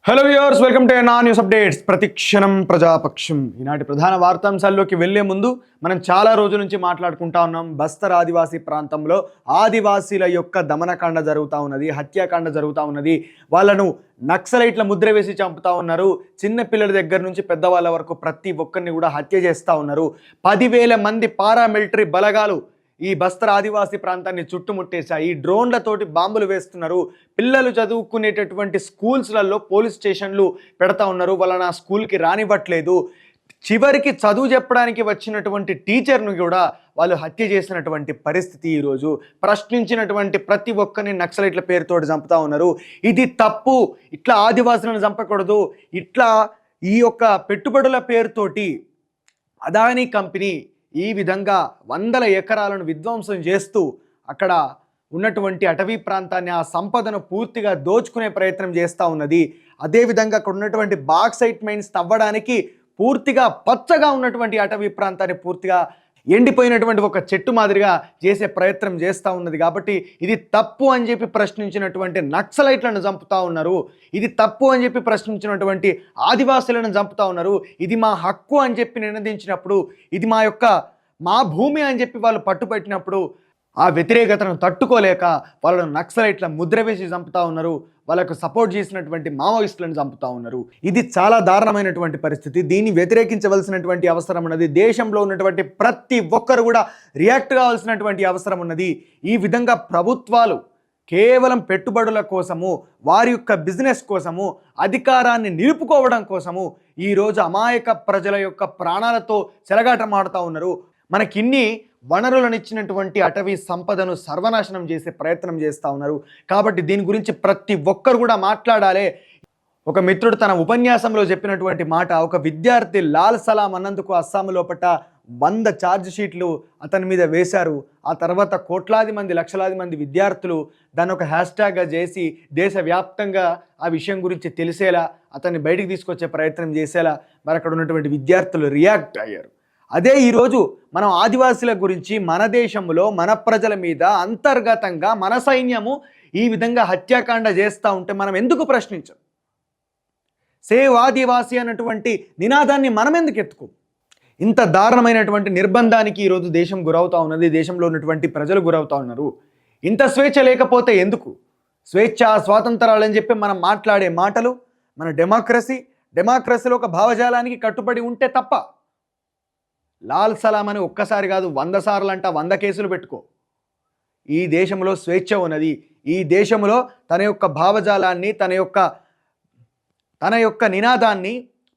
Hello viewers, welcome to నా news updates. ప్రతిక్షణం ప్రజాపక్షం. ఈనాటి ప్రధాన వార్తాంశాల్లోకి వెళ్లే ముందు మనం చాలా రోజుల నుంచి మాట్లాడుకుంటా ఉన్నాం. బస్తర్ ఆదివాసీ ప్రాంతంలో ఆదివాసీల యొక్క దమనకాండ జరుగుతూ ఉన్నది, హత్యాకాండ జరుగుతూ ఉన్నది. వాళ్ళను నక్సలైట్ల ముద్ర వేసి చంపుతా ఉన్నారు. చిన్న పిల్లల దగ్గర నుంచి పెద్దవాళ్ళ వరకు ప్రతి ఒక్కరిని కూడా హత్య చేస్తూ ఉన్నారు. 10,000 మంది పారామిలిటరీ బలగాలు ఈ బస్తర్ ఆదివాసీ ప్రాంతాన్ని చుట్టుముట్టేశాయి. డ్రోన్లతోటి బాంబులు వేస్తున్నారు. పిల్లలు చదువుకునేటటువంటి స్కూల్స్లలో పోలీస్ స్టేషన్లు పెడతా ఉన్నారు. వాళ్ళని ఆ స్కూల్కి రానివ్వట్లేదు. చివరికి చదువు చెప్పడానికి వచ్చినటువంటి టీచర్ను కూడా వాళ్ళు హత్య చేసినటువంటి పరిస్థితి. ఈరోజు ప్రశ్నించినటువంటి ప్రతి ఒక్కరిని నక్సలైట్ల పేరుతోటి చంపుతా ఉన్నారు. ఇది తప్పు, ఇట్లా ఆదివాసులను చంపకూడదు. ఇట్లా ఈ యొక్క పెట్టుబడుల పేరుతోటి అదానీ కంపెనీ ఈ విధంగా వందల ఎకరాలను విధ్వంసం చేస్తూ అక్కడ ఉన్నటువంటి అటవీ ప్రాంతాన్ని, ఆ సంపదను పూర్తిగా దోచుకునే ప్రయత్నం చేస్తూ ఉన్నది. అదేవిధంగా అక్కడ ఉన్నటువంటి బాక్సైట్ మైన్స్ తవ్వడానికి పూర్తిగా పచ్చగా ఉన్నటువంటి అటవీ ప్రాంతాన్ని పూర్తిగా ఎండిపోయినటువంటి ఒక చెట్టు మాదిరిగా చేసే ప్రయత్నం చేస్తూ ఉన్నది. కాబట్టి ఇది తప్పు అని చెప్పి ప్రశ్నించినటువంటి నక్సలైట్లను చంపుతూ ఉన్నారు. ఇది తప్పు అని చెప్పి ప్రశ్నించినటువంటి ఆదివాసులను చంపుతూ ఉన్నారు. ఇది మా హక్కు అని చెప్పి నినదించినప్పుడు, ఇది మా భూమి అని చెప్పి వాళ్ళు పట్టుబట్టినప్పుడు ఆ వ్యతిరేకతను తట్టుకోలేక వాళ్ళను నక్సలైట్ల ముద్ర వేసి చంపుతా ఉన్నారు. వాళ్ళకు సపోర్ట్ చేసినటువంటి మావోయిస్టులను చంపుతా ఉన్నారు. ఇది చాలా దారుణమైనటువంటి పరిస్థితి. దీన్ని వ్యతిరేకించవలసినటువంటి అవసరం ఉన్నది. దేశంలో ఉన్నటువంటి ప్రతి ఒక్కరు కూడా రియాక్ట్ కావాల్సినటువంటి అవసరం ఉన్నది. ఈ విధంగా ప్రభుత్వాలు కేవలం పెట్టుబడుల కోసము, వారి యొక్క బిజినెస్ కోసము, అధికారాన్ని నిలుపుకోవడం కోసము ఈరోజు అమాయక ప్రజల యొక్క ప్రాణాలతో చెలగాటమాడుతూ ఉన్నారు. మనకిన్ని వనరులను ఇచ్చినటువంటి అటవీ సంపదను సర్వనాశనం చేసే ప్రయత్నం చేస్తూ ఉన్నారు. కాబట్టి దీని గురించి ప్రతి ఒక్కరు కూడా మాట్లాడాలి. ఒక మిత్రుడు తన ఉపన్యాసంలో చెప్పినటువంటి మాట, ఒక విద్యార్థి లాల్ సలాం అన్నందుకు అస్సాం లోపట 100 ఛార్జ్ షీట్లు అతని మీద వేశారు. ఆ తర్వాత కోట్లాది మంది, లక్షలాది మంది విద్యార్థులు దాన్ని ఒక హ్యాష్ట్యాగ్గా చేసి దేశవ్యాప్తంగా ఆ విషయం గురించి తెలిసేలా, అతన్ని బయటికి తీసుకొచ్చే ప్రయత్నం చేసేలా మరి అక్కడ ఉన్నటువంటి విద్యార్థులు రియాక్ట్ అయ్యారు. అదే ఈరోజు మనం ఆదివాసుల గురించి, మన దేశంలో మన ప్రజల మీద అంతర్గతంగా మన సైన్యము ఈ విధంగా హత్యాకాండ చేస్తూ ఉంటే మనం ఎందుకు ప్రశ్నించం? సేవ్ ఆదివాసి అన్నటువంటి నినాదాన్ని మనం ఎందుకు ఎత్తుకో? ఇంత దారుణమైనటువంటి నిర్బంధానికి ఈరోజు దేశం గురవుతూ ఉన్నది. దేశంలో ఉన్నటువంటి ప్రజలు గురవుతూ ఉన్నారు. ఇంత స్వేచ్ఛ లేకపోతే ఎందుకు? స్వేచ్ఛ, స్వాతంత్రాలని చెప్పి మనం మాట్లాడే మాటలు, మన డెమోక్రసీలో ఒక భావజాలానికి కట్టుబడి ఉంటే తప్ప. లాల్ సలాం అని ఒక్కసారి కాదు 100 సార్లు అంట 100 కేసులు పెట్టుకో. ఈ దేశంలో స్వేచ్ఛ ఉన్నది. ఈ దేశంలో తన యొక్క భావజాలాన్ని, తన యొక్క నినాదాన్ని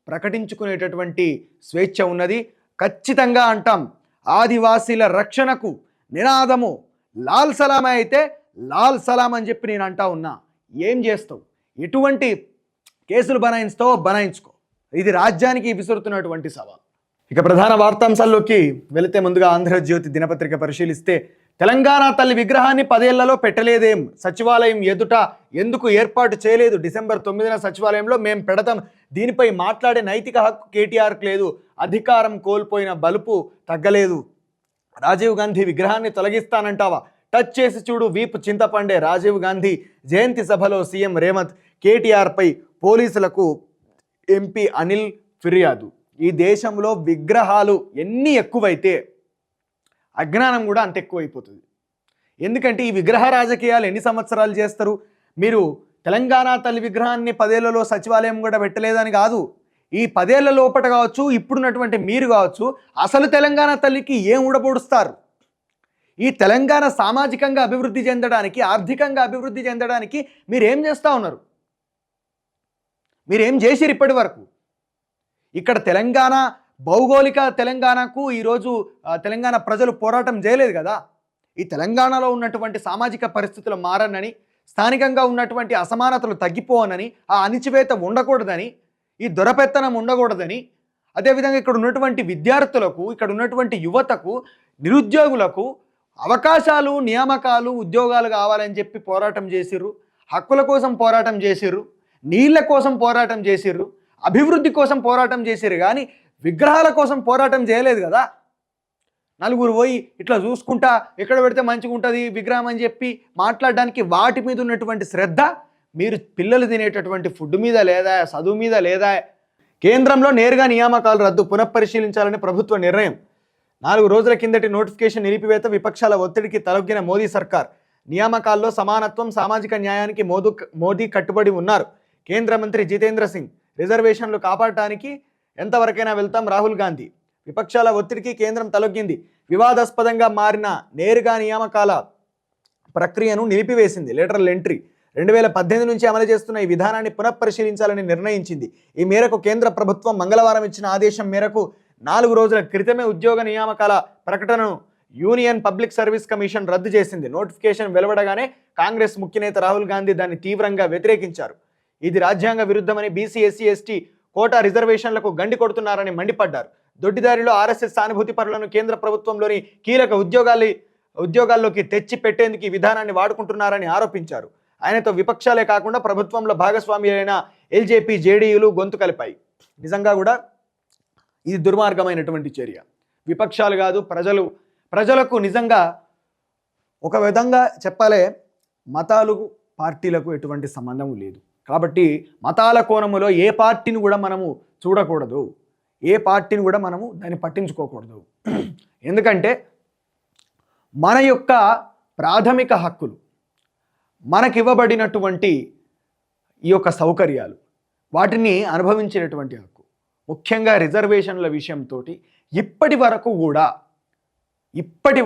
ప్రకటించుకునేటటువంటి స్వేచ్ఛ ఉన్నది. ఖచ్చితంగా అంటాం, ఆదివాసీల రక్షణకు నినాదము లాల్ సలామే అయితే లాల్ సలాం అని చెప్పి నేను అంటా ఉన్నా. ఏం చేస్తావు? ఎటువంటి కేసులు బనాయించుకో. ఇది రాజ్యానికి విసురుతున్నటువంటి సవాల్. ఇక ప్రధాన వార్తాంశాల్లోకి వెళితే ముందుగా ఆంధ్రజ్యోతి దినపత్రిక పరిశీలిస్తే, తెలంగాణ తల్లి విగ్రహాన్ని 10 ఏళ్లలో పెట్టలేదేం, సచివాలయం ఎదుట ఎందుకు ఏర్పాటు చేయలేదు, డిసెంబర్ 9న సచివాలయంలో మేం పెడతాం, దీనిపై మాట్లాడే నైతిక హక్కు కేటీఆర్కి లేదు, అధికారం కోల్పోయిన బలుపు తగ్గలేదు, రాజీవ్ గాంధీ విగ్రహాన్ని తొలగిస్తానంటావా, టచ్ చేసి చూడు వీపు చింతపండే, రాజీవ్ గాంధీ జయంతి సభలో సీఎం రేవంత్, కేటీఆర్పై పోలీసులకు ఎంపీ అనిల్ ఫిర్యాదు. ఈ దేశంలో విగ్రహాలు ఎన్ని ఎక్కువైతే అజ్ఞానం కూడా అంత ఎక్కువైపోతుంది. ఎందుకంటే ఈ విగ్రహ రాజకీయాలు ఎన్ని సంవత్సరాలు చేస్తారు? మీరు తెలంగాణ తల్లి విగ్రహాన్ని 10 ఏళ్లలో సచివాలయం కూడా పెట్టలేదని కాదు, ఈ 10 ఏళ్ల లోపట కావచ్చు, ఇప్పుడున్నటువంటి మీరు కావచ్చు, అసలు తెలంగాణ తల్లికి ఏం ఊడబొడుస్తారు? ఈ తెలంగాణ సామాజికంగా అభివృద్ధి చెందడానికి, ఆర్థికంగా అభివృద్ధి చెందడానికి మీరేం చేస్తూ ఉన్నారు? మీరేం చేసిరు ఇప్పటి వరకు? ఇక్కడ తెలంగాణ, భౌగోళిక తెలంగాణకు ఈరోజు తెలంగాణ ప్రజలు పోరాటం చేయలేదు కదా. ఈ తెలంగాణలో ఉన్నటువంటి సామాజిక పరిస్థితులు మారనని, స్థానికంగా ఉన్నటువంటి అసమానతలు తగ్గిపోవనని, ఆ అణిచివేత ఉండకూడదని, ఈ దొరపెత్తనం ఉండకూడదని, అదేవిధంగా ఇక్కడ ఉన్నటువంటి విద్యార్థులకు, ఇక్కడ ఉన్నటువంటి యువతకు, నిరుద్యోగులకు అవకాశాలు, నియామకాలు, ఉద్యోగాలు కావాలని చెప్పి పోరాటం చేసిర్రు. హక్కుల కోసం పోరాటం చేసిర్రు, నీళ్ళ కోసం పోరాటం చేసిర్రు, అభివృద్ధి కోసం పోరాటం చేశారు. కానీ విగ్రహాల కోసం పోరాటం చేయలేదు కదా. నలుగురు పోయి ఇట్లా చూసుకుంటా ఎక్కడ పెడితే మంచిగా ఉంటుంది విగ్రహం అని చెప్పి మాట్లాడడానికి వాటి మీద ఉన్నటువంటి శ్రద్ధ మీరు పిల్లలు తినేటటువంటి ఫుడ్ మీద లేదా, చదువు మీద లేదా? కేంద్రంలో నేరుగా నియామకాలు రద్దు పునఃపరిశీలించాలని ప్రభుత్వ నిర్ణయం. 4 రోజుల కిందటి నోటిఫికేషన్ నిలిపివేత విపక్షాల ఒత్తిడికి తలొగ్గిన మోదీ సర్కార్. నియామకాల్లో సమానత్వం, సామాజిక న్యాయానికి మోదీ కట్టుబడి ఉన్నారు. కేంద్ర మంత్రి జితేంద్ర సింగ్. రిజర్వేషన్లు కాపాడటానికి ఎంతవరకైనా వెళ్తాం రాహుల్ గాంధీ. విపక్షాల ఒత్తిడికి కేంద్రం తలొగ్గింది. వివాదాస్పదంగా మారిన నేరుగా నియామకాల ప్రక్రియను నిలిపివేసింది. లేటరల్ ఎంట్రీ 2018 నుంచి అమలు చేస్తున్న ఈ విధానాన్ని పునఃపరిశీలించాలని నిర్ణయించింది. ఈ మేరకు కేంద్ర ప్రభుత్వం మంగళవారం ఇచ్చిన ఆదేశం మేరకు 4 రోజుల క్రితమే ఉద్యోగ నియామకాల ప్రకటనను యూనియన్ పబ్లిక్ సర్వీస్ కమిషన్ రద్దు చేసింది. నోటిఫికేషన్ వెలువడగానే కాంగ్రెస్ ముఖ్యనేత రాహుల్ గాంధీ దాన్ని తీవ్రంగా వ్యతిరేకించారు. ఇది రాజ్యాంగ విరుద్ధమని, బీసీ, ఎస్సీ, ఎస్టీ కోటా రిజర్వేషన్లకు గండి కొడుతున్నారని మండిపడ్డారు. దొడ్డిదారిలో ఆర్ఎస్ఎస్ సానుభూతి పరులను కేంద్ర ప్రభుత్వంలోని కీలక ఉద్యోగాల్లోకి తెచ్చి పెట్టేందుకు ఈ విధానాన్ని వాడుకుంటున్నారని ఆరోపించారు. ఆయనతో విపక్షాలే కాకుండా ప్రభుత్వంలో భాగస్వామి అయిన ఎల్జేపీ, జేడీయూలు గొంతు కలిపాయి. నిజంగా కూడా ఇది దుర్మార్గమైనటువంటి చర్య. విపక్షాలు కాదు, ప్రజలకు నిజంగా ఒక విధంగా చెప్పాలే, మతాలు పార్టీలకు ఎటువంటి సంబంధం లేదు. కాబట్టి మతాల కోణములో ఏ పార్టీని కూడా మనము చూడకూడదు, ఏ పార్టీని కూడా మనము దాన్ని పట్టించుకోకూడదు. ఎందుకంటే మన యొక్క ప్రాథమిక హక్కులు, మనకివ్వబడినటువంటి ఈ యొక్క సౌకర్యాలు, వాటిని అనుభవించేటటువంటి హక్కు, ముఖ్యంగా రిజర్వేషన్ల విషయంతో ఇప్పటి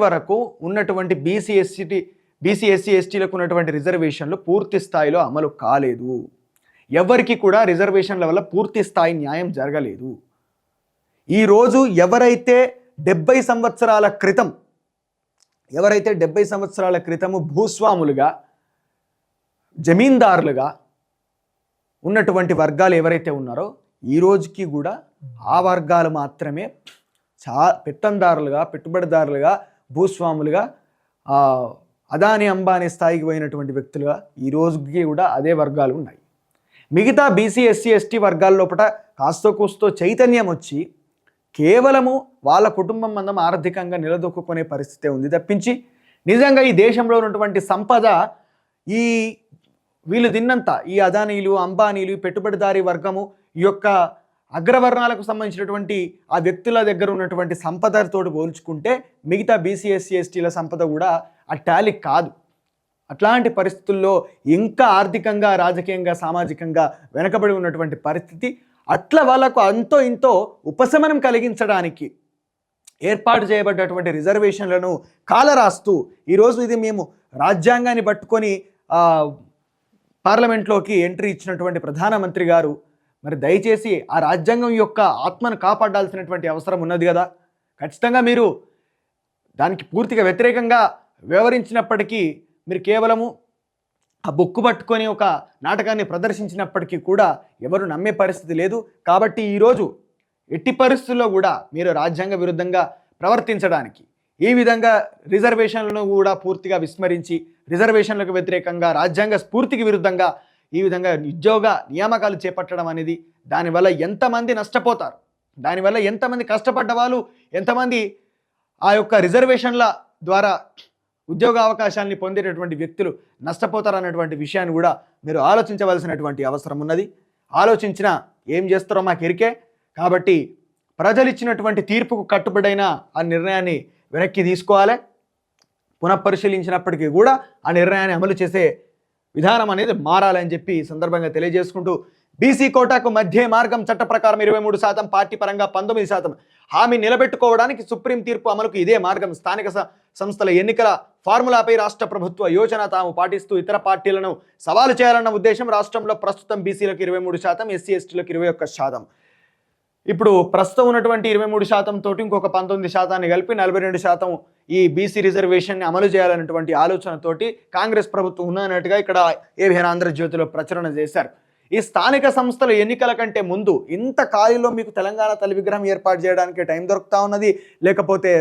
వరకు ఉన్నటువంటి బీసీ, ఎస్సీ, ఎస్టీలకు ఉన్నటువంటి రిజర్వేషన్లు పూర్తి స్థాయిలో అమలు కాలేదు. ఎవరికి కూడా రిజర్వేషన్ల వల్ల పూర్తి స్థాయి న్యాయం జరగలేదు. ఈరోజు ఎవరైతే 70 సంవత్సరాల క్రితము భూస్వాములుగా, జమీందారులుగా ఉన్నటువంటి వర్గాలు ఎవరైతే ఉన్నారో, ఈ రోజుకి కూడా ఆ వర్గాలు మాత్రమే పెత్తందారులుగా, పెట్టుబడిదారులుగా, భూస్వాములుగా, అదాని అంబానీ స్థాయికి పోయినటువంటి వ్యక్తులుగా ఈ రోజుకి కూడా అదే వర్గాలు ఉన్నాయి. మిగతా బీసీ, ఎస్సీ, ఎస్టీ వర్గాల లోపల కాస్తో కూస్తో చైతన్యం వచ్చి కేవలము వాళ్ళ కుటుంబం మందం ఆర్థికంగా నిలదొక్కునే పరిస్థితే ఉంది తప్పించి, నిజంగా ఈ దేశంలో ఉన్నటువంటి సంపద వీళ్ళు తిన్నంత, ఈ అదానీలు, అంబానీలు, పెట్టుబడిదారీ వర్గము, ఈ యొక్క అగ్రవర్ణాలకు సంబంధించినటువంటి ఆ వ్యక్తుల దగ్గర ఉన్నటువంటి సంపదతో పోల్చుకుంటే మిగతా బీసీ, ఎస్సీ, ఎస్టీల సంపద కూడా ఆ టాలీ కాదు. అట్లాంటి పరిస్థితుల్లో ఇంకా ఆర్థికంగా, రాజకీయంగా, సామాజికంగా వెనకబడి ఉన్నటువంటి పరిస్థితి. అట్లా వాళ్ళకు అంతో ఇంతో ఉపశమనం కలిగించడానికి ఏర్పాటు చేయబడ్డటువంటి రిజర్వేషన్లను కాలరాస్తూ ఈరోజు ఇది మేము రాజ్యాంగాన్ని పట్టుకొని పార్లమెంట్లోకి ఎంట్రీ ఇచ్చినటువంటి ప్రధానమంత్రి గారు మరి దయచేసి ఆ రాజ్యాంగం యొక్క ఆత్మను కాపాడాల్సినటువంటి అవసరం ఉన్నది కదా. ఖచ్చితంగా మీరు దానికి పూర్తిగా వ్యతిరేకంగా వ్యవహరించినప్పటికీ, మీరు కేవలము ఆ బుక్కు పట్టుకొని ఒక నాటకాన్ని ప్రదర్శించినప్పటికీ కూడా ఎవరు నమ్మే పరిస్థితి లేదు. కాబట్టి ఈరోజు ఎట్టి పరిస్థితుల్లో కూడా మీరు రాజ్యాంగ విరుద్ధంగా ప్రవర్తించడానికి, ఈ విధంగా రిజర్వేషన్లను కూడా పూర్తిగా విస్మరించి, రిజర్వేషన్లకు వ్యతిరేకంగా, రాజ్యాంగ స్ఫూర్తికి విరుద్ధంగా ఈ విధంగా ఉద్యోగ నియామకాలు చేపట్టడం అనేది, దానివల్ల ఎంతమంది నష్టపోతారు, దానివల్ల ఎంతమంది కష్టపడ్డ వాళ్ళు, ఎంతమంది ఆ యొక్క రిజర్వేషన్ల ద్వారా ఉద్యోగ అవకాశాలని పొందేటటువంటి వ్యక్తులు నష్టపోతారన్నటువంటి విషయాన్ని కూడా మీరు ఆలోచించవలసినటువంటి అవసరం ఉన్నది. ఆలోచించినా ఏం చేస్తారో మాకు ఎరికే. కాబట్టి ప్రజలు ఇచ్చినటువంటి తీర్పుకు కట్టుబడైన ఆ నిర్ణయాన్ని వెనక్కి తీసుకోవాలి. పునఃపరిశీలించినప్పటికీ కూడా ఆ నిర్ణయాన్ని అమలు చేసే విధానం అనేది మారాలని చెప్పి ఈ సందర్భంగా తెలియజేసుకుంటూ, బీసీ కోటాకు మధ్య మార్గం చట్ట ప్రకారం 23%, పార్టీ పరంగా 19% హామీ నిలబెట్టుకోవడానికి సుప్రీం తీర్పు అమలుకు ఇదే మార్గం. స్థానిక సంస్థల ఎన్నికల ఫార్ములాపై రాష్ట్ర ప్రభుత్వ యోచన తాము పాటిస్తూ ఇతర పార్టీలను సవాలు చేయాలన్న ఉద్దేశం. రాష్ట్రంలో ప్రస్తుతం బీసీలకు 23%, ఎస్సీ, ఎస్టీలకు 21%. ఇప్పుడు ప్రస్తుతం ఉన్నటువంటి 23% తోటి ఇంకొక 19% కలిపి 42% ఈ బీసీ రిజర్వేషన్ని అమలు చేయాలన్నటువంటి ఆలోచనతోటి కాంగ్రెస్ ప్రభుత్వం ఉన్నట్టుగా ఇక్కడ ఏబిఎన్ ఆంధ్రజ్యోతిలో ప్రచురణ చేశారు. ఈ స్థానిక సంస్థల ఎన్నికల కంటే ముందు ఇంత ఖాళీలో మీకు తెలంగాణ తల్లి విగ్రహం ఏర్పాటు చేయడానికి టైం దొరుకుతా ఉన్నది, లేకపోతే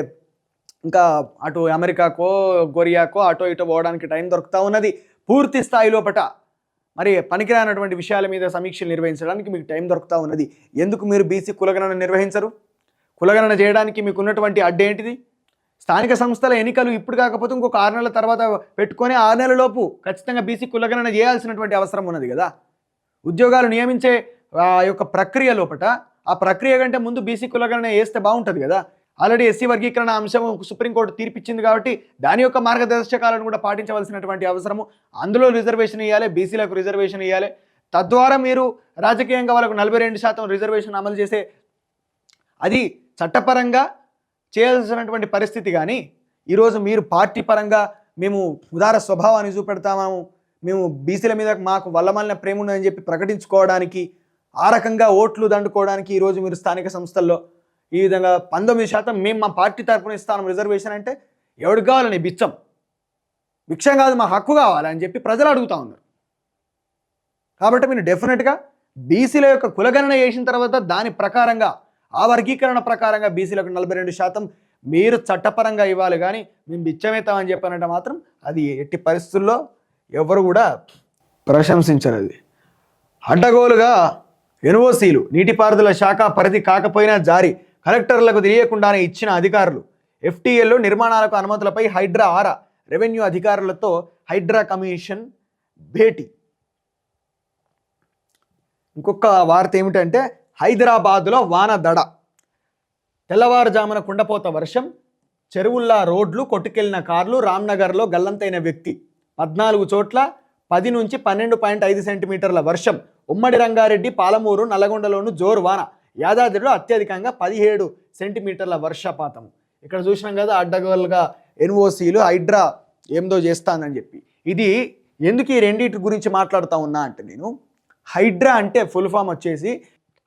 ఇంకా అటు అమెరికాకో, కొరియాకో అటో ఇటో పోవడానికి టైం దొరుకుతా ఉన్నది. పూర్తి స్థాయి లోపట మరి పనికిరానటువంటి విషయాల మీద సమీక్షలు నిర్వహించడానికి మీకు టైం దొరుకుతా ఉన్నది. ఎందుకు మీరు బీసీ కులగణన నిర్వహించరు? కులగణన చేయడానికి మీకు ఉన్నటువంటి అడ్డేంటిది? స్థానిక సంస్థల ఎన్నికలు ఇప్పుడు కాకపోతే ఇంకొక 6 నెలల తర్వాత పెట్టుకొని 6 నెలలలోపు ఖచ్చితంగా బీసీ కులగణన చేయాల్సినటువంటి అవసరం ఉన్నది కదా. ఉద్యోగాలు నియమించే యొక్క ప్రక్రియ లోపట ఆ ప్రక్రియ కంటే ముందు బీసీ కులగణన వేస్తే బాగుంటుంది కదా. ఆల్రెడీ ఎస్సీ వర్గీకరణ అంశం సుప్రీంకోర్టు తీర్పిచ్చింది కాబట్టి దాని యొక్క మార్గదర్శకాలను కూడా పాటించవలసినటువంటి అవసరము. అందులో రిజర్వేషన్ ఇవ్వాలి, బీసీలకు రిజర్వేషన్ ఇవ్వాలి. తద్వారా మీరు రాజకీయంగా వాళ్ళకు 42% రిజర్వేషన్ అమలు చేసే అది చట్టపరంగా చేయాల్సినటువంటి పరిస్థితి. కానీ ఈరోజు మీరు పార్టీ పరంగా మేము ఉదార స్వభావాన్ని చూపెడతాము, మేము బీసీల మీద మాకు వల్లమల్లిన ప్రేమ ఉందని చెప్పి ప్రకటించుకోవడానికి, ఆ రకంగా ఓట్లు దండుకోవడానికి ఈరోజు మీరు స్థానిక సంస్థల్లో ఈ విధంగా 19% మేము మా పార్టీ తరఫున ఇస్తాను రిజర్వేషన్ అంటే ఎవరికి కావాలని భిక్షం కాదు, మా హక్కు కావాలని చెప్పి ప్రజలు అడుగుతూ ఉన్నారు. కాబట్టి మీరు డెఫినెట్గా బీసీల యొక్క కులగణన చేసిన తర్వాత దాని ప్రకారంగా ఆ వర్గీకరణ ప్రకారంగా బీసీలకు 42% మీరు చట్టపరంగా ఇవ్వాలి. కానీ మేము బిచ్చమేతామని చెప్పానంటే మాత్రం అది ఎట్టి పరిస్థితుల్లో ఎవరు కూడా ప్రశంసించరు. అది అడ్డగోలుగా ఎన్ఓసీలు నీటిపారుదల శాఖ పరిధి కాకపోయినా జారీ, కలెక్టర్లకు తెలియకుండానే ఇచ్చిన అధికారులు. ఎఫ్టీఎల్లో నిర్మాణాలకు అనుమతులపై హైడ్రా ఆరా, రెవెన్యూ అధికారులతో హైడ్రా కమిషన్ భేటీ. ఇంకొక వార్త ఏమిటంటే హైదరాబాదులో వాన దడ, తెల్లవారుజామున కుండపోత వర్షం, చెరువుల్లా రోడ్లు, కొట్టుకెళ్లిన కార్లు, రామ్నగర్లో గల్లంతైన వ్యక్తి. 14 చోట్ల 10 నుంచి 12.5 సెంటీమీటర్ల వర్షం. ఉమ్మడి రంగారెడ్డి, పాలమూరు, నల్లగొండలోను జోరు వాన. యాదాద్రిలో అత్యధికంగా 17 సెంటీమీటర్ల వర్షపాతం. ఇక్కడ చూసినాం కదా అడ్డగోలుగా ఎన్ఓసీలు హైడ్రా ఏందో చేస్తానని చెప్పి. ఇది ఎందుకు ఈ రెండింటి గురించి మాట్లాడుతూ ఉన్నా అంటే, నేను హైడ్రా అంటే ఫుల్ ఫామ్ వచ్చేసి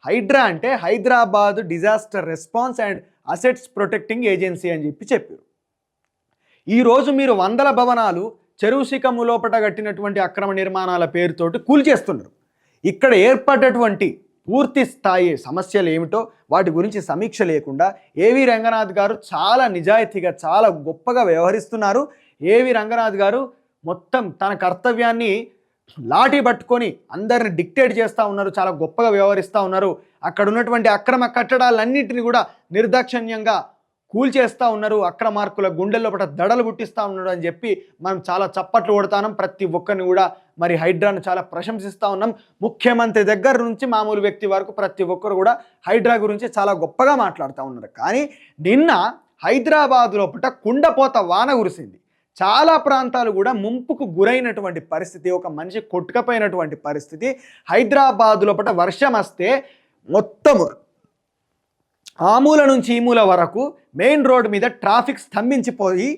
హైడ్రా అంటే Hyderabad disaster response and assets protecting agency అని చెప్పారు. ఈరోజు మీరు వందల భవనాలు చెరువు శిఖము లోపట కట్టినటువంటి అక్రమ నిర్మాణాల పేరుతోటి కూల్చేస్తున్నారు. ఇక్కడ ఏర్పడ్డటువంటి పూర్తి స్థాయి సమస్యలు ఏమిటో వాటి గురించి సమీక్ష లేకుండా ఏవి రంగనాథ్ గారు చాలా నిజాయితీగా చాలా గొప్పగా వ్యవహరిస్తున్నారు. ఏవి రంగనాథ్ గారు మొత్తం తన కర్తవ్యాన్ని లాఠీ పట్టుకొని అందరిని డిక్టేట్ చేస్తూ ఉన్నారు, చాలా గొప్పగా వ్యవహరిస్తూ ఉన్నారు. అక్కడ ఉన్నటువంటి అక్రమ కట్టడాలన్నింటినీ కూడా నిర్దాక్షిణ్యంగా కూల్చేస్తూ ఉన్నారు, అక్రమార్కుల గుండెల్లో పట దడలు పుట్టిస్తూ ఉన్నాడు అని చెప్పి మనం చాలా చప్పట్లు కొడతాం. ప్రతి ఒక్కరిని కూడా మరి హైడ్రాను చాలా ప్రశంసిస్తూ ఉన్నాం. ముఖ్యమంత్రి దగ్గర నుంచి మామూలు వ్యక్తి వరకు ప్రతి ఒక్కరు కూడా హైడ్రా గురించి చాలా గొప్పగా మాట్లాడుతూ ఉన్నారు. కానీ నిన్న హైదరాబాద్ లోపల కుండపోత వాన కురిసింది. చాలా ప్రాంతాలు కూడా ముంపుకు గురైనటువంటి పరిస్థితి, ఒక మనిషి కొట్టుకపోయినటువంటి పరిస్థితి. హైదరాబాద్ లోపల వర్షం వస్తే మొత్తము ఆ మూల నుంచి ఈ మూల వరకు మెయిన్ రోడ్ మీద ట్రాఫిక్ స్తంభించిపోయి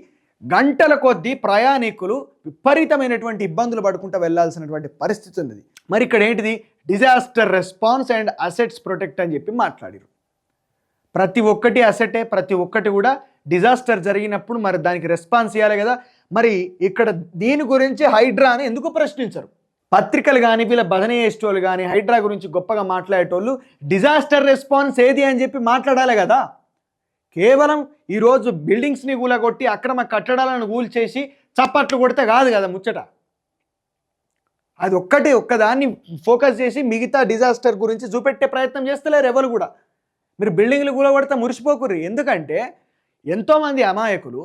గంటల కొద్దీ ప్రయాణికులు విపరీతమైనటువంటి ఇబ్బందులు పడుకుంటూ వెళ్లాల్సినటువంటి పరిస్థితి ఉన్నది. మరి ఇక్కడ ఏంటిది, disaster response and assets protect అని చెప్పి మాట్లాడారు. ప్రతి ఒక్కటి అసెటే, ప్రతి ఒక్కటి కూడా డిజాస్టర్ జరిగినప్పుడు మరి దానికి రెస్పాన్స్ ఇవ్వాలి కదా. మరి ఇక్కడ దీని గురించి హైడ్రాని ఎందుకు ప్రశ్నించరు? పత్రికలు కానీ వీళ్ళ బదనే చేసేటోళ్ళు కానీ హైడ్రా గురించి గొప్పగా మాట్లాడేటోళ్ళు డిజాస్టర్ రెస్పాన్స్ ఏది అని చెప్పి మాట్లాడాలి కదా. కేవలం ఈరోజు బిల్డింగ్స్ని కూలగొట్టి అక్రమ కట్టడాలను కూల్చేసి చప్పట్లు కొడితే కాదు కదా ముచ్చట. అది ఒక్కదాన్ని ఫోకస్ చేసి మిగతా డిజాస్టర్ గురించి చూపెట్టే ప్రయత్నం చేస్తలేరు ఎవరు కూడా. మీరు బిల్డింగ్లు కూలగొడితే మురిసిపోకుర్రి. ఎందుకంటే ఎంతోమంది అమాయకులు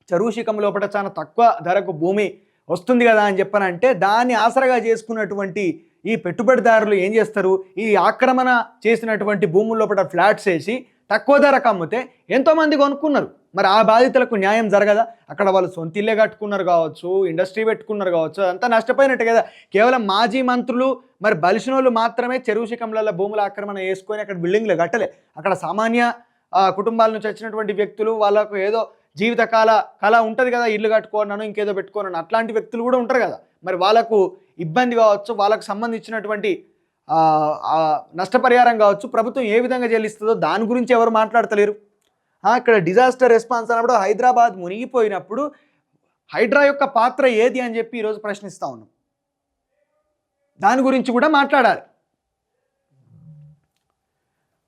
చెరువు శిఖం లోపల చాలా తక్కువ ధరకు భూమి వస్తుంది కదా అని చెప్పనంటే దాన్ని ఆసరగా చేసుకున్నటువంటి ఈ పెట్టుబడిదారులు ఏం చేస్తారు, ఈ ఆక్రమణ చేసినటువంటి భూముల లోపల ఫ్లాట్స్ వేసి తక్కువ ధరకు అమ్మితే ఎంతోమంది కొనుక్కున్నారు. మరి ఆ బాధితులకు న్యాయం జరగదా? అక్కడ వాళ్ళు సొంత ఇల్లే కట్టుకున్నారు కావచ్చు, ఇండస్ట్రీ పెట్టుకున్నారు కావచ్చు, అదంతా నష్టపోయినట్టే కదా. కేవలం మాజీ మంత్రులు మరి బలిసినోళ్ళు మాత్రమే చెరువు శిఖంలలో భూముల ఆక్రమణ వేసుకొని అక్కడ బిల్డింగ్లు కట్టలే. అక్కడ సామాన్య కుటుంబాల నుంచి వచ్చినటువంటి వ్యక్తులు వాళ్ళకు ఏదో జీవితకాల కళ ఉంటుంది కదా, ఇల్లు కట్టుకోన్నాను ఇంకేదో పెట్టుకోన్నాను, అట్లాంటి వ్యక్తులు కూడా ఉంటారు కదా. మరి వాళ్ళకు ఇబ్బంది కావచ్చు, వాళ్ళకు సంబంధించినటువంటి నష్టపరిహారం కావచ్చు ప్రభుత్వం ఏ విధంగా చెల్లిస్తుందో దాని గురించి ఎవరు మాట్లాడతలేరు. ఇక్కడ డిజాస్టర్ రెస్పాన్స్ అన్నప్పుడు హైదరాబాద్ మునిగిపోయినప్పుడు హైడ్రా యొక్క పాత్ర ఏది అని చెప్పి ఈరోజు ప్రశ్నిస్తూ ఉన్నాం. దాని గురించి కూడా మాట్లాడాలి.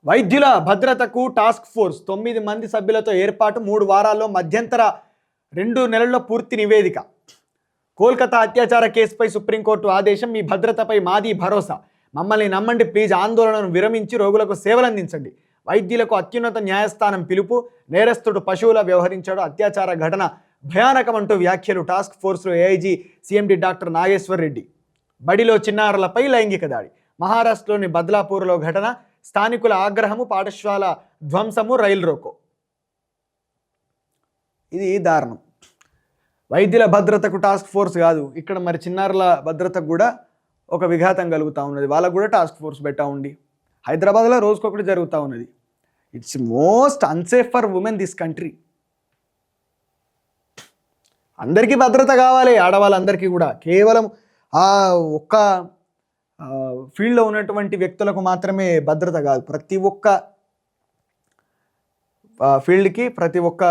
వైద్యుల భద్రతకు టాస్క్ ఫోర్స్ 9 మంది సభ్యులతో ఏర్పాటు, 3 వారాల్లో మధ్యంతర 2 నెలల్లో పూర్తి నివేదిక. కోల్కతా అత్యాచార కేసుపై సుప్రీంకోర్టు ఆదేశం, మీ భద్రతపై మాది భరోసా, మమ్మల్ని నమ్మండి ప్లీజ్, ఆందోళనను విరమించి రోగులకు సేవలు అందించండి. వైద్యులకు అత్యున్నత న్యాయస్థానం పిలుపు, నేరస్తుడు పశువులా వ్యవహరించాడు, అత్యాచార ఘటన భయానకమంటూ వ్యాఖ్యలు. టాస్క్ ఫోర్స్లో AIG CMD doctor Nageshwar Reddy. బడిలో చిన్నారులపై లైంగిక దాడి. మహారాష్ట్రలోని బద్లాపూర్లో ఘటన, స్థానికుల ఆగ్రహము, పాఠశాల ధ్వంసము, రైలు రోకో. ఇది దారుణం. వైద్యుల భద్రతకు టాస్క్ ఫోర్స్ కాదు, ఇక్కడ మరి చిన్నారుల భద్రతకు కూడా ఒక విఘాతం కలుగుతూ ఉన్నది. వాళ్ళకు కూడా టాస్క్ ఫోర్స్ పెట్టా ఉండి హైదరాబాద్లో రోజుకొకటి జరుగుతూ ఉన్నది. It's most unsafe for women this country. అందరికీ భద్రత కావాలి, ఆడవాళ్ళందరికీ కూడా. కేవలం ఆ ఒక్క ఫీల్డ్లో ఉన్నటువంటి వ్యక్తులకు మాత్రమే భద్రత కాదు, ప్రతి ఒక్క ఫీల్డ్కి ప్రతి ఒక్క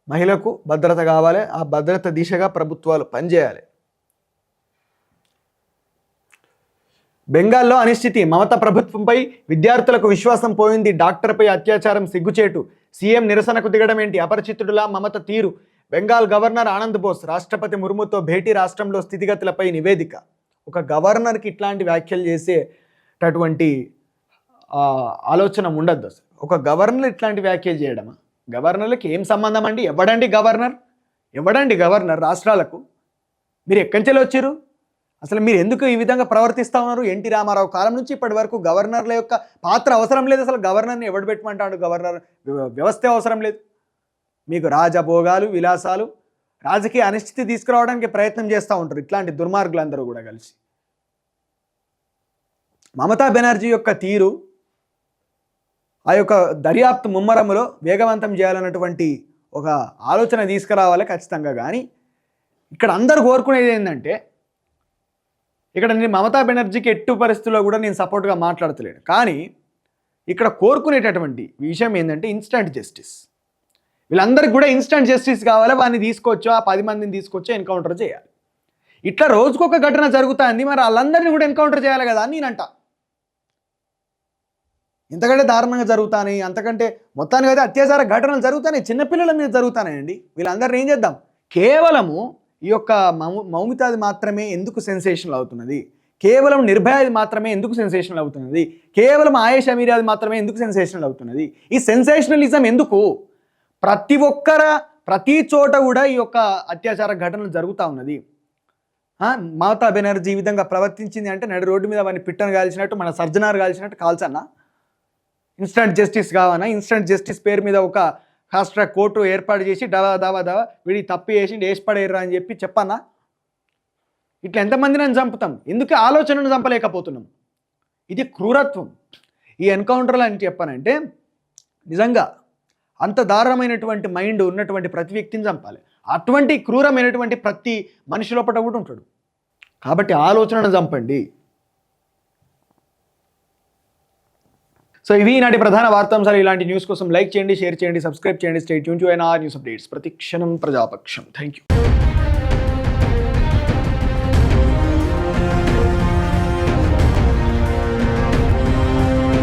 మహిళకు భద్రత కావాలి. ఆ భద్రత దిశగా ప్రభుత్వాలు పనిచేయాలి. బెంగాల్లో అనిశ్చితి. మమతా ప్రభుత్వంపై విద్యార్థులకు విశ్వాసం పోయింది. డాక్టర్పై అత్యాచారం సిగ్గుచేటు. సీఎం నిరసనకు దిగడం ఏంటి? అపరిచితుడులా మమత తీరు. బెంగాల్ గవర్నర్ ఆనంద్ బోస్ రాష్ట్రపతి ముర్ముతో భేటీ. రాష్ట్రంలో స్థితిగతులపై నివేదిక. ఒక గవర్నర్కి ఇట్లాంటి వ్యాఖ్యలు చేసేటటువంటి ఆలోచన ఉండద్దు అసలు. ఒక గవర్నర్ ఇట్లాంటి వ్యాఖ్యలు చేయడమా? గవర్నర్లకి ఏం సంబంధం అండి? ఎవడండి గవర్నర్ రాష్ట్రాలకు? మీరు ఎక్కడి నుంచి వచ్చారు? అసలు మీరు ఎందుకు ఈ విధంగా ప్రవర్తిస్తూ ఉన్నారు? ఎన్టీ రామారావు కాలం నుంచి ఇప్పటి వరకు గవర్నర్ల యొక్క పాత్ర అవసరం లేదు. అసలు గవర్నర్ని ఎవడు పెట్టమంటాడు? గవర్నర్ వ్యవస్థ అవసరం లేదు. మీకు రాజభోగాలు, విలాసాలు, రాజకీయ అనిశ్చితి తీసుకురావడానికి ప్రయత్నం చేస్తూ ఉంటారు ఇట్లాంటి దుర్మార్గులందరూ కూడా కలిసి. మమతా బెనర్జీ యొక్క తీరు, ఆ యొక్క దర్యాప్తు ముమ్మరములో వేగవంతం చేయాలన్నటువంటి ఒక ఆలోచన తీసుకురావాలి ఖచ్చితంగా. కానీ ఇక్కడ అందరూ కోరుకునేది ఏంటంటే, ఇక్కడ నేను మమతా బెనర్జీకి ఎట్టు పరిస్థితుల్లో కూడా నేను సపోర్ట్గా మాట్లాడతలేను. కానీ ఇక్కడ కోరుకునేటటువంటి విషయం ఏంటంటే ఇన్స్టంట్ జస్టిస్. వీళ్ళందరికీ కూడా ఇన్స్టంట్ జస్టిస్ కావాలి. వాడిని తీసుకొచ్చో, ఆ 10 మందిని తీసుకొచ్చో ఎన్కౌంటర్ చేయాలి. ఇట్లా రోజుకొక ఘటన జరుగుతుంది, మరి వాళ్ళందరినీ కూడా ఎన్కౌంటర్ చేయాలి కదా అని నేనంట. ఇంతకంటే దారుణంగా జరుగుతాయి, అంతకంటే మొత్తానికి అయితే అత్యాచార ఘటనలు జరుగుతాయి, చిన్నపిల్లల మీద జరుగుతాయండి. వీళ్ళందరినీ ఏం చేద్దాం? కేవలము ఈ యొక్క మౌమితాది మాత్రమే ఎందుకు సెన్సేషనల్ అవుతున్నది? కేవలం నిర్భయాది మాత్రమే ఎందుకు సెన్సేషనల్ అవుతున్నది? కేవలం ఆయేషా మీరాది మాత్రమే ఎందుకు సెన్సేషనల్ అవుతున్నది? ఈ సెన్సేషనలిజం ఎందుకు? ప్రతి చోట కూడా ఈ యొక్క అత్యాచార ఘటనలు జరుగుతూ ఉన్నది. మమతా బెనర్జీ ఈ విధంగా ప్రవర్తించింది అంటే నడి రోడ్డు మీద వాడిని పిట్టను కాల్చినట్టు, మన సర్జనార్ కాల్చినట్టు కాల్చన్నా? ఇన్స్టంట్ జస్టిస్ కావన్నా? ఇన్స్టంట్ జస్టిస్ పేరు మీద ఒక ఫాస్ట్ ట్రాక్ కోర్టు ఏర్పాటు చేసి దవా వీడి తప్పు చేసి వేసి పడేయరా అని చెప్పన్నా? ఇట్లా ఎంతమంది నన్ను చంపుతాం? ఎందుకు ఆలోచనను చంపలేకపోతున్నాం? ఇది క్రూరత్వం. ఈ ఎన్కౌంటర్లు అని చెప్పానంటే నిజంగా అంత దారుణమైనటువంటి మైండ్ ఉన్నటువంటి ప్రతి వ్యక్తిని చంపాలి. అటువంటి క్రూరమైనటువంటి ప్రతి మనిషి లోపల కూడా ఉంటాడు. కాబట్టి ఆలోచనను చంపండి. సో ఇవి ఈనాటి ప్రధాన వార్తాంశాలు. ఇలాంటి న్యూస్ కోసం లైక్ చేయండి, షేర్ చేయండి, సబ్స్క్రైబ్ చేయండి. Stay tune to NR news updates. ప్రతి క్షణం ప్రజాపక్షం. Thank you.